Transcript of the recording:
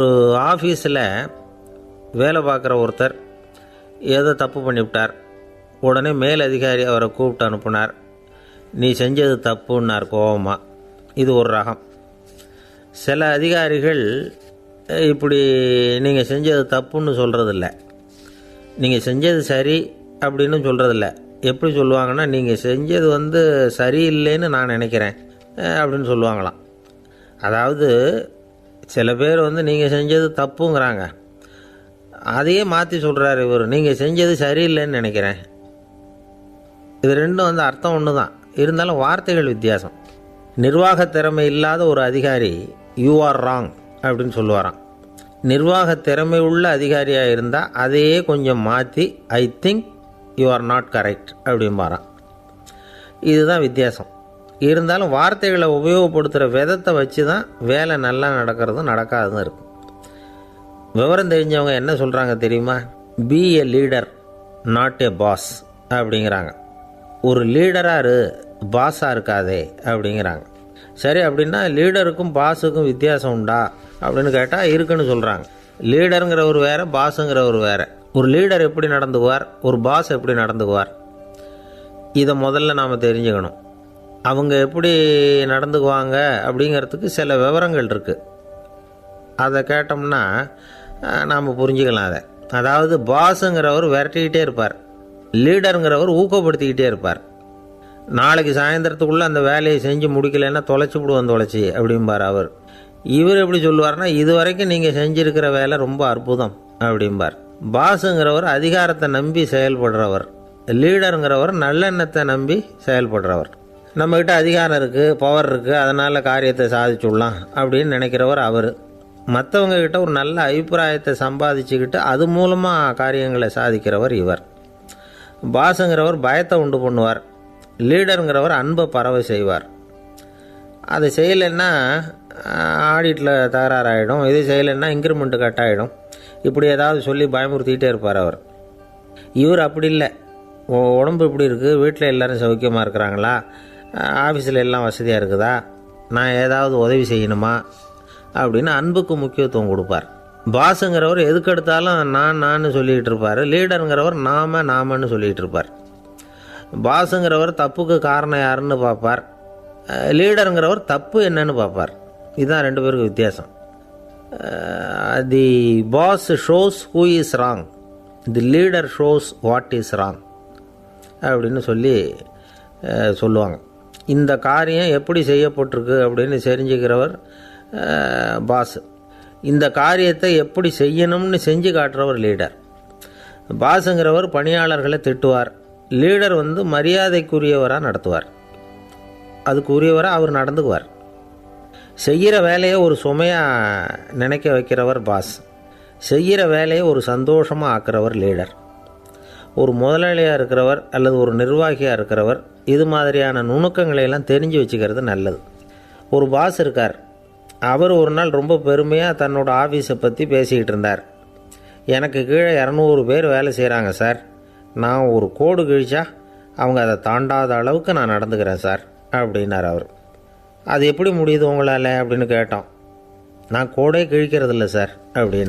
ஒரு ஆஃபீஸில் வேலை பார்க்குற ஒருத்தர் ஏதோ தப்பு பண்ணிவிட்டார். உடனே மேல் அதிகாரி அவரை கூப்பிட்டு அனுப்புனார். நீ செஞ்சது தப்புன்னார் கோபமாக. இது ஒரு ரகம். சில அதிகாரிகள் இப்படி நீங்கள் செஞ்சது தப்புன்னு சொல்கிறதில்ல, நீங்கள் செஞ்சது சரி அப்படின்னு சொல்கிறதில்ல. எப்படி சொல்லுவாங்கன்னா, நீங்கள் செஞ்சது சரியில்லைன்னு நான் நினைக்கிறேன் அப்படின்னு சொல்லுவாங்களாம். அதாவது சில பேர் நீங்கள் செஞ்சது தப்புங்கிறாங்க, அதையே மாற்றி சொல்கிறார் இவர், நீங்கள் செஞ்சது சரியில்லைன்னு நினைக்கிறேன். இது ரெண்டும் அர்த்தம் ஒன்று தான், இருந்தாலும் வார்த்தைகள் வித்தியாசம். நிர்வாக திறமை இல்லாத ஒரு அதிகாரி யூ ஆர் ராங் அப்படின்னு சொல்லுவாராம். நிர்வாக திறமை உள்ள அதிகாரியாக இருந்தால் அதையே கொஞ்சம் மாற்றி I think you are not correct அப்படிம்பாரான். இதுதான் வித்தியாசம். இருந்தாலும் வார்த்தைகளை உபயோகப்படுத்துகிற விதத்தை வச்சு தான் வேலை நல்லா நடக்கிறதும் நடக்காததும் இருக்கும். விவரம் தெரிஞ்சவங்க என்ன சொல்கிறாங்க தெரியுமா? Be a leader not a boss அப்படிங்கிறாங்க. ஒரு லீடராக இரு, பாஸாக இருக்காதே அப்படிங்கிறாங்க. சரி, அப்படின்னா லீடருக்கும் பாஸுக்கும் வித்தியாசம் உண்டா அப்படின்னு கேட்டால் இருக்குன்னு சொல்கிறாங்க. லீடருங்கிறவர் வேறு, பாஸுங்கிறவர் வேறு. ஒரு லீடர் எப்படி நடந்துக்குவார், ஒரு பாஸ் எப்படி நடந்துக்குவார், இதை முதல்ல நாம் தெரிஞ்சுக்கணும். அவங்க எப்படி நடந்துக்குவாங்க அப்படிங்கிறதுக்கு சில விவரங்கள் இருக்குது. அதை கேட்டோம்னா நாம் புரிஞ்சுக்கலாம் அதை. அதாவது பாஸுங்கிறவர் விரட்டிக்கிட்டே இருப்பார், லீடருங்கிறவர் ஊக்கப்படுத்திக்கிட்டே இருப்பார். நாளைக்கு சாயந்தரத்துக்குள்ளே அந்த வேலையை செஞ்சு முடிக்கலைன்னா தொலைச்சி விடுவோம் தொலைச்சி அப்படிம்பார் அவர். இவர் எப்படி சொல்லுவார்னா, இது வரைக்கும் நீங்கள் செஞ்சுருக்கிற வேலை ரொம்ப அற்புதம் அப்படிம்பார். பாஸுங்கிறவர் அதிகாரத்தை நம்பி செயல்படுறவர், லீடருங்கிறவர் நல்லெண்ணத்தை நம்பி செயல்படுறவர். நம்மக்கிட்ட அதிகாரம் இருக்குது, பவர் இருக்குது, அதனால் காரியத்தை சாதிச்சுடலாம் அப்படின்னு நினைக்கிறவர் அவர். மற்றவங்கக்கிட்ட ஒரு நல்ல அபிப்பிராயத்தை சம்பாதிச்சுக்கிட்டு அது மூலமாக காரியங்களை சாதிக்கிறவர் இவர். பாஸுங்கிறவர் பயத்தை உண்டு பண்ணுவார், லீடருங்கிறவர் அன்பை பரவ செய்வார். அதை செய்யலைன்னா ஆடிட்டில் தகராறாயிடும், இது செய்யலைன்னா இன்க்ரிமெண்ட்டு கட் ஆகிடும், இப்படி ஏதாவது சொல்லி பயமுறுத்திக்கிட்டே இருப்பார் அவர். இவர் அப்படி இல்லை. உடம்பு இப்படி இருக்குது, வீட்டில் எல்லோரும் சௌக்கியமாக இருக்கிறாங்களா, ஆஃபீஸில் எல்லாம் வசதியாக இருக்குதா, நான் ஏதாவது உதவி செய்யணுமா அப்படின்னு அன்புக்கு முக்கியத்துவம் கொடுப்பார். பாஸுங்கிறவர் எதுக்கெடுத்தாலும் நான் சொல்லிகிட்டு இருப்பார், லீடருங்கிறவர் நாமன்னு சொல்லிகிட்டு இருப்பார். பாஸுங்கிறவர் தப்புக்கு காரணம் யாருன்னு பார்ப்பார், லீடருங்கிறவர் தப்பு என்னன்னு பார்ப்பார். இதுதான் ரெண்டு பேருக்கு வித்தியாசம். The boss shows who is wrong, the leader shows what is wrong அப்படின்னு சொல்லுவாங்க. இந்த காரியம் எப்படி செய்யப்பட்டிருக்கு அப்படின்னு தெரிஞ்சுக்கிறவர் பாஸ். இந்த காரியத்தை எப்படி செய்யணும்னு செஞ்சு காட்டுறவர் லீடர். பாஸுங்கிறவர் பணியாளர்களை திட்டுவார், லீடர் மரியாதைக்குரியவராக நடத்துவார், அதுக்குரியவராக அவர் நடந்துக்குவார். செய்கிற வேலையை ஒரு சுமையாக நினைக்க வைக்கிறவர் பாஸ், செய்கிற வேலையை ஒரு சந்தோஷமாக ஆக்கிறவர் லீடர். ஒரு முதலாளியாக இருக்கிறவர் அல்லது ஒரு நிர்வாகியாக இருக்கிறவர் இது மாதிரியான நுணுக்கங்களையெல்லாம் தெரிஞ்சு வச்சுக்கிறது நல்லது. ஒரு பாஸ் இருக்கார், அவர் ஒரு நாள் ரொம்ப பெருமையாக தன்னோட ஆஃபீஸை பற்றி பேசிக்கிட்டு இருந்தார். எனக்கு கீழே 200 பேர் வேலை செய்கிறாங்க சார், நான் ஒரு கோடு கிழிச்சா அவங்க அதை தாண்டாத அளவுக்கு நான் நடந்துக்கிறேன் சார் அப்படின்னார் அவர். அது எப்படி முடியுது உங்களால் அப்படின்னு கேட்டோம். நான் கோடே கிழிக்கிறதில்ல சார் அப்படின்னு.